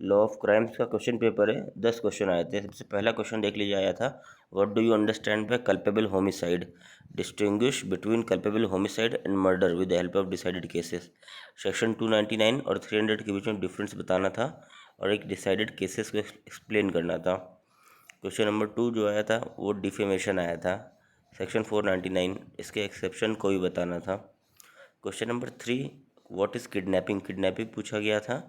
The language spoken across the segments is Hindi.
लॉ ऑफ क्राइम्स का क्वेश्चन पेपर है। 10 क्वेश्चन आए थे। सबसे पहला क्वेश्चन देख लीजिए आया था, what do you understand by culpable homicide, distinguish between culpable homicide and murder with the help of decided cases. Section 299 और 300 के बीच में डिफरेंस बताना था और एक डिसाइडेड केसेस को एक्सप्लेन करना था। क्वेश्चन नंबर 2 जो आया था वो डिफेमेशन आया था, सेक्शन 499, इसके एक्सेप्शन को भी बताना था। Question number 3, what is kidnapping, kidnapping पूछा गया था।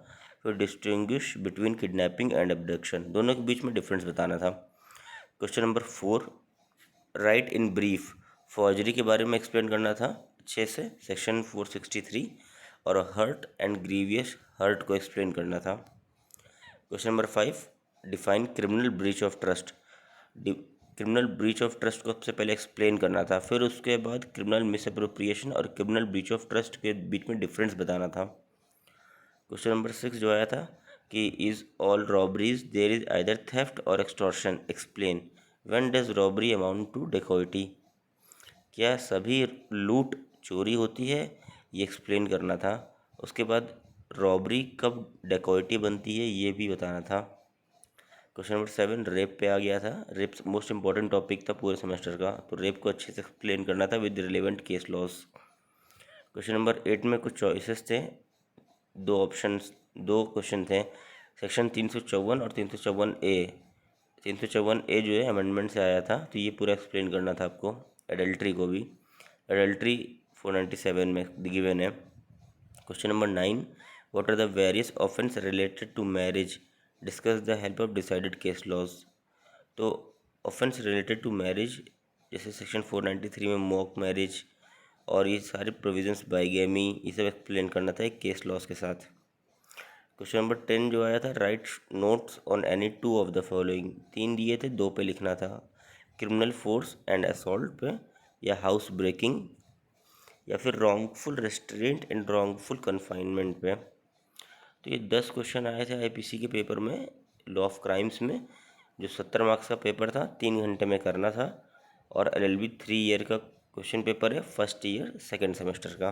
फिर distinguish between kidnapping and abduction, दोनों के बीच में डिफरेंस बताना था। Question number 4, right in brief, forgery के बारे में एक्सप्लेन करना था अच्छे से, सेक्शन 463, और हर्ट एंड ग्रीवियस हर्ट को एक्सप्लेन करना था। Question number 5, define criminal breach of trust, criminal breach of trust को सबसे पहले एक्सप्लेन करना था। फिर उसके बाद क्रिमिनल मिसअप्रोप्रिएशन और क्रिमिनल ब्रीच ऑफ ट्रस्ट के बीच में डिफरेंस बताना था। क्वेश्चन नंबर 6 जो आया था कि is all robberies there is either theft or extortion, explain when does robbery amount to dacoity, क्या सभी लूट चोरी होती है, ये एक्सप्लेन करना था। उसके बाद रॉबरी कब डेकोइटी बनती है ये भी बताना था। क्वेश्चन नंबर 7 रेप पे आ गया था। रेप मोस्ट इंपॉर्टेंट टॉपिक था पूरे सेमेस्टर का, तो रेप को अच्छे से एक्सप्लेन करना था with relevant case laws. Question number 8 में कुछ चॉइसेस थे, दो क्वेश्चन थे। सेक्शन 354 और 354A, 354A जो है अमेंडमेंट से आया था, तो ये पूरा एक्सप्लेन करना था आपको। एडल्ट्री को भी, एडल्ट्री 497 में गिवन है। Question number 9, what are the various offences related to marriage, discuss the help of decided case laws. तो ऑफेंस रिलेटेड टू मैरिज जैसे सेक्शन 493 में मॉक मैरिज और ये सारे प्रोविजंस, बाइगेमी, ये सब एक्सप्लेन करना था एक केस लॉज के साथ। क्वेश्चन नंबर 10 जो आया था, right notes on any two of the following, 3 दिए थे, 2 पे लिखना था। क्रिमिनल फोर्स एंड असॉल्ट पे, या हाउस ब्रेकिंग, या फिर wrongful restaurant and wrongful confinement पे। तो ये 10 क्वेश्चन आए थे आईपीसी के पेपर में, लॉ ऑफ क्राइम्स में, जो 70 मार्क्स का पेपर था, 3 घंटे में करना था। और एलएलबी 3 ईयर का क्वेश्चन पेपर है, फर्स्ट ईयर सेकेंड सेमेस्टर का।